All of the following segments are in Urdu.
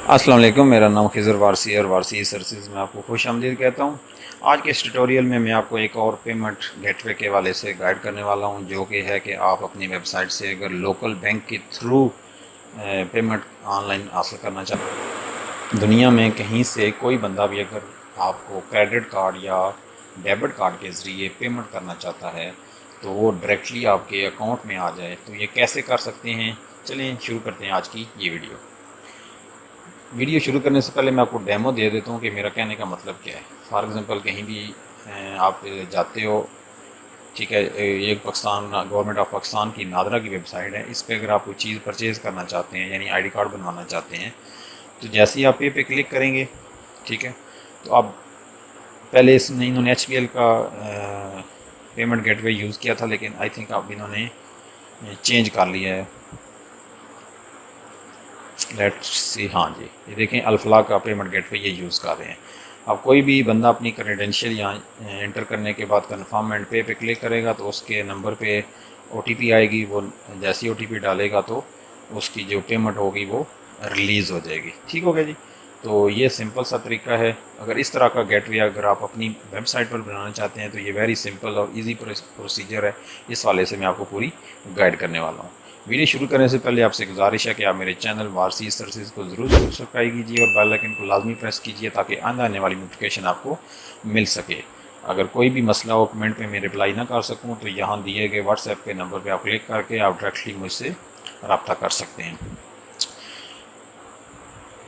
السلام علیکم، میرا نام خضر وارسی ہے اور وارسی سرسز میں آپ کو خوش آمدید کہتا ہوں۔ آج کے اس ٹیوٹوریل میں میں آپ کو ایک اور پیمنٹ گیٹ وے کے حوالے سے گائیڈ کرنے والا ہوں، جو کہ ہے کہ آپ اپنی ویب سائٹ سے اگر لوکل بینک کے تھرو پیمنٹ آن لائن حاصل کرنا چاہتے ہیں، دنیا میں کہیں سے کوئی بندہ بھی اگر آپ کو کریڈٹ کارڈ یا ڈیبٹ کارڈ کے ذریعے پیمنٹ کرنا چاہتا ہے تو وہ ڈائریکٹلی آپ کے اکاؤنٹ میں آ جائے، تو یہ کیسے کر سکتے ہیں؟ چلیں شروع کرتے ہیں آج کی یہ ویڈیو شروع کرنے سے پہلے میں آپ کو ڈیمو دے دیتا ہوں کہ میرا کہنے کا مطلب کیا ہے۔ فار ایگزامپل کہیں بھی آپ جاتے ہو، ٹھیک ہے، یہ گورنمنٹ آف پاکستان کی نادرا کی ویب سائٹ ہے، اس پہ اگر آپ کوئی چیز پرچیز کرنا چاہتے ہیں یعنی آئی ڈی کارڈ بنوانا چاہتے ہیں، تو جیسے ہی آپ پہ کلک کریں گے، ٹھیک ہے، تو آپ پہلے انہوں نے ایچ پی ایل کا پیمنٹ گیٹ وے یوز کیا تھا، لیکن آئی تھنک اب انہوں نے چینج کر لیا ہے۔ ہاں جی، یہ دیکھیں الفلاح کا پیمنٹ گیٹ وے یہ یوز کر رہے ہیں۔ اب کوئی بھی بندہ اپنی کریڈینشیل یہاں انٹر کرنے کے بعد کنفرم اینڈ پے کلک کرے گا تو اس کے نمبر پہ او ٹی پی آئے گی، وہ جیسی او ٹی پی ڈالے گا تو اس کی جو پیمنٹ ہوگی وہ ریلیز ہو جائے گی۔ ٹھیک ہو گیا جی، تو یہ سمپل سا طریقہ ہے۔ اگر اس طرح کا گیٹ وے اگر آپ اپنی ویب سائٹ پر بنانا چاہتے ہیں تو یہ ویری سمپل اور ایزی پروسیجر ہے، اس والے سے میں آپ کو پوری گائیڈ کرنے والا ہوں۔ ویڈیو شروع کرنے سے پہلے آپ سے گزارش ہے کہ آپ میرے چینل وارسی سرسز کو ضرور سبسکرائب کیجیے اور بیل آئکن کو لازمی پریس کیجیے تاکہ آنے والی نوٹیفیکیشن آپ کو مل سکے۔ اگر کوئی بھی مسئلہ ہو کمنٹ پہ میں رپلائی نہ کر سکوں تو یہاں دیے گئے واٹس ایپ کے نمبر پہ آپ کلک کر کے آپ ڈائریکٹلی مجھ سے رابطہ کر سکتے ہیں۔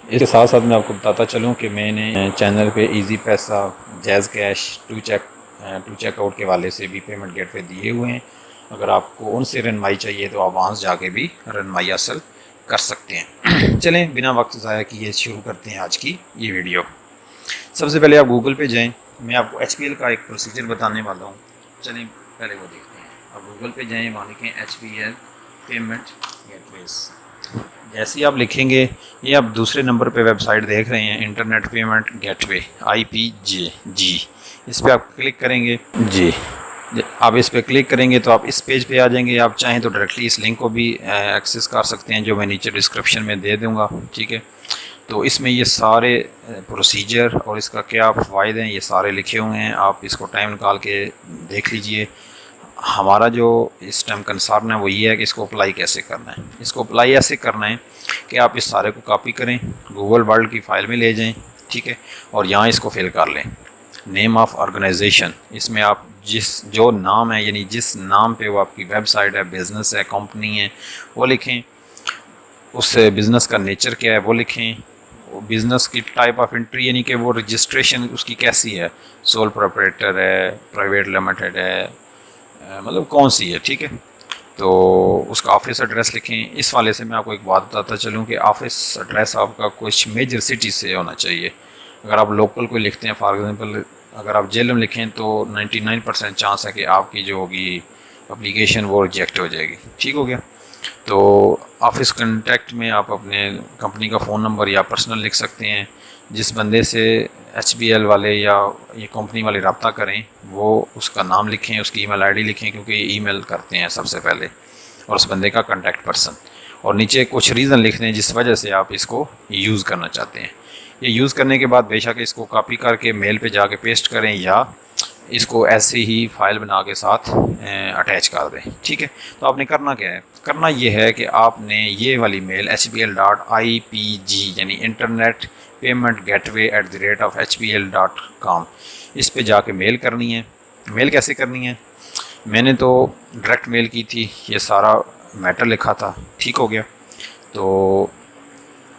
اس کے ساتھ ساتھ میں آپ کو بتاتا چلوں کہ میں نے چینل پہ ایزی پیسہ، جیز کیش، ٹو چیک آؤٹ کے حوالے سے بھی پیمنٹ گیٹ وے دیے ہوئے ہیں۔ اگر آپ کو ان سے رہنمائی چاہیے تو آپ وہاں سے جا کے بھی رہنمائی حاصل کر سکتے ہیں۔ چلیں بنا وقت ضائع کیے شروع کرتے ہیں آج کی یہ ویڈیو۔ سب سے پہلے آپ گوگل پہ جائیں، میں آپ کو ایچ پی ایل کا ایک پروسیجر بتانے والا ہوں، چلیں پہلے وہ دیکھتے ہیں۔ آپ گوگل پہ جائیں، وہاں لکھیں H P L payment gateways. جیسے ہی آپ لکھیں گے، یہ آپ دوسرے نمبر پہ ویب سائٹ دیکھ رہے ہیں، انٹرنیٹ پیمنٹ گیٹ وے IPG، اس پہ آپ کلک کریں گے۔ جی، آپ اس پہ کلک کریں گے تو آپ اس پیج پہ آ جائیں گے۔ آپ چاہیں تو ڈائریکٹلی اس لنک کو بھی ایکسیس کر سکتے ہیں جو میں نیچے ڈسکرپشن میں دے دوں گا، ٹھیک ہے۔ تو اس میں یہ سارے پروسیجر اور اس کا کیا فوائد ہیں یہ سارے لکھے ہوئے ہیں، آپ اس کو ٹائم نکال کے دیکھ لیجئے۔ ہمارا جو اس ٹائم کنسرن ہے وہ یہ ہے کہ اس کو اپلائی کیسے کرنا ہے۔ اس کو اپلائی ایسے کرنا ہے کہ آپ اس سارے کو کاپی کریں، گوگل ورلڈ کی فائل میں لے جائیں، ٹھیک ہے، اور یہاں اس کو فل کر لیں۔ نیم آف آرگنائزیشن، اس میں آپ جو نام ہے یعنی جس نام پہ وہ آپ کی ویب سائٹ ہے، بزنس ہے، کمپنی ہے، وہ لکھیں۔ اس بزنس کا نیچر کیا ہے وہ لکھیں۔ بزنس کی ٹائپ آف انٹری یعنی کہ وہ رجسٹریشن اس کی کیسی ہے، سول پروپریٹر ہے، پرائیویٹ لمیٹڈ ہے، مطلب کون سی ہے، ٹھیک ہے۔ تو اس کا آفس ایڈریس لکھیں۔ اس والے سے میں آپ کو ایک بات بتاتا چلوں کہ آفس ایڈریس آپ کا کچھ میجر سٹی سے ہونا چاہیے۔ اگر آپ لوکل کوئی لکھتے ہیں، فار ایگزامپل اگر آپ جیلم لکھیں تو 99% چانس ہے کہ آپ کی جو ہوگی اپلیکیشن وہ ریجیکٹ ہو جائے گی، ٹھیک ہو گیا۔ تو آفس کنٹیکٹ میں آپ اپنے کمپنی کا فون نمبر یا پرسنل لکھ سکتے ہیں۔ جس بندے سے ایچ بی ایل والے یا یہ کمپنی والے رابطہ کریں وہ اس کا نام لکھیں، اس کی ای میل آئی ڈی لکھیں، کیونکہ یہ ای میل کرتے ہیں سب سے پہلے، اور اس بندے کا کنٹیکٹ پرسن، اور نیچے کچھ ریزن لکھ دیں جس وجہ سے آپ اس کو یوز کرنا چاہتے ہیں۔ یہ یوز کرنے کے بعد بے شک اس کو کاپی کر کے میل پہ جا کے پیسٹ کریں یا اس کو ایسے ہی فائل بنا کے ساتھ اٹیچ کر دیں، ٹھیک ہے۔ تو آپ نے کرنا کیا ہے؟ کرنا یہ ہے کہ آپ نے یہ والی میل HPL.IPG یعنی انٹرنیٹ پیمنٹ گیٹ وے @HPL.com اس پہ جا کے میل کرنی ہے۔ میل کیسے کرنی ہے؟ میں نے تو ڈائریکٹ میل کی تھی، یہ سارا میٹر لکھا تھا، ٹھیک ہو گیا۔ تو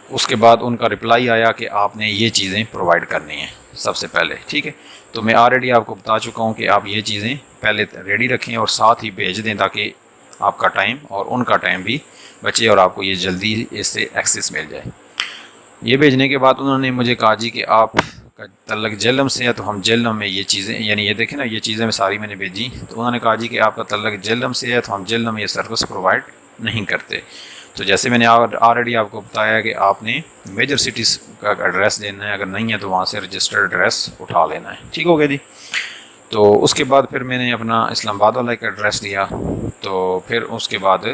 اس کے بعد ان کا رپلائی آیا کہ آپ نے یہ چیزیں پرووائڈ کرنی ہیں سب سے پہلے، ٹھیک ہے۔ تو میں آلریڈی آپ کو بتا چکا ہوں کہ آپ یہ چیزیں پہلے ریڈی رکھیں اور ساتھ ہی بھیج دیں تاکہ آپ کا ٹائم اور ان کا ٹائم بھی بچے اور آپ کو یہ جلدی اس سے ایکسیس مل جائے۔ یہ بھیجنے کے بعد انہوں نے مجھے کہا جی کہ آپ کا تعلق جہلم سے ہے، تو ہم جہلم میں یہ چیزیں یعنی یہ دیکھیں نا، یہ چیزیں میں ساری میں نے بھیجی، تو انہوں نے کہا جی کہ آپ کا تعلق جہلم سے ہے تو ہم جہلم میں یہ سروس پرووائڈ نہیں کرتے۔ تو جیسے میں نے آلریڈی آپ کو بتایا کہ آپ نے میجر سٹیز کا ایڈریس دینا ہے، اگر نہیں ہے تو وہاں سے رجسٹرڈ ایڈریس اٹھا لینا ہے، ٹھیک ہو گیا جی۔ تو اس کے بعد پھر میں نے اپنا اسلام آباد والا ایک ایڈریس دیا، تو پھر اس کے بعد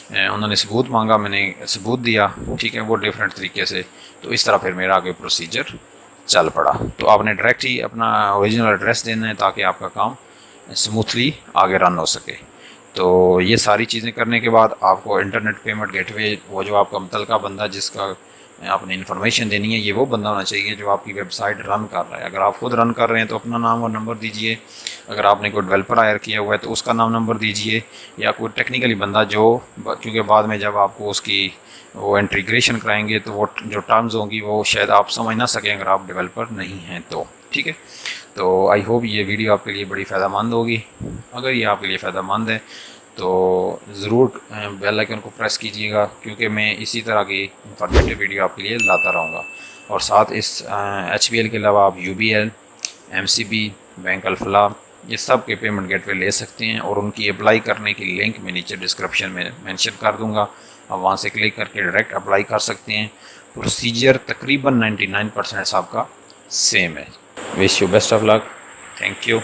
انہوں نے ثبوت مانگا، میں نے ثبوت دیا، ٹھیک ہے، وہ ڈیفرنٹ طریقے سے تو اس طرح پھر میرا آگے پروسیجر چل پڑا. تو آپ نے ڈائریکٹ ہی اپنا اوریجنل ایڈریس دینا ہے تاکہ آپ کا کام اسموتھلی آگے رن ہو سکے. تو یہ ساری چیزیں کرنے کے بعد آپ کو انٹرنیٹ پیمنٹ گیٹ وے، وہ جو آپ کا متعلقہ بندہ جس کا آپ نے انفارمیشن دینی ہے، یہ وہ بندہ ہونا چاہیے جو آپ کی ویب سائٹ رن کر رہا ہے. اگر آپ خود رن کر رہے ہیں تو اپنا نام اور نمبر دیجئے. اگر آپ نے کوئی ڈیولپر ہائر کیا ہوا ہے تو اس کا نام نمبر دیجئے، یا کوئی ٹیکنیکلی بندہ جو، کیونکہ بعد میں جب آپ کو اس کی وہ انٹیگریشن کرائیں گے تو وہ جو ٹرمز ہوں گی وہ شاید آپ سمجھ نہ سکیں اگر آپ ڈیولپر نہیں ہیں تو. ٹھیک ہے، تو آئی ہوپ یہ ویڈیو آپ کے لیے بڑی فائدہ مند ہوگی. اگر یہ آپ کے لیے فائدہ مند ہے تو ضرور بیل آئیکن کو پریس کیجیے گا، کیونکہ میں اسی طرح کی انفارمیٹیو ویڈیو آپ کے لیے لاتا رہوں گا. اور ساتھ اس HBL کے علاوہ آپ UBL، MCB، بینک الفلاح، یہ سب کے پیمنٹ گیٹ وے لے سکتے ہیں، اور ان کی اپلائی کرنے کی لنک میں نیچے ڈسکرپشن میں مینشن کر دوں گا. آپ وہاں سے کلک کر کے ڈائریکٹ اپلائی کر سکتے ہیں. پروسیجر تقریباً 99% سب کا سیم ہے. Wish you best of luck. Thank you.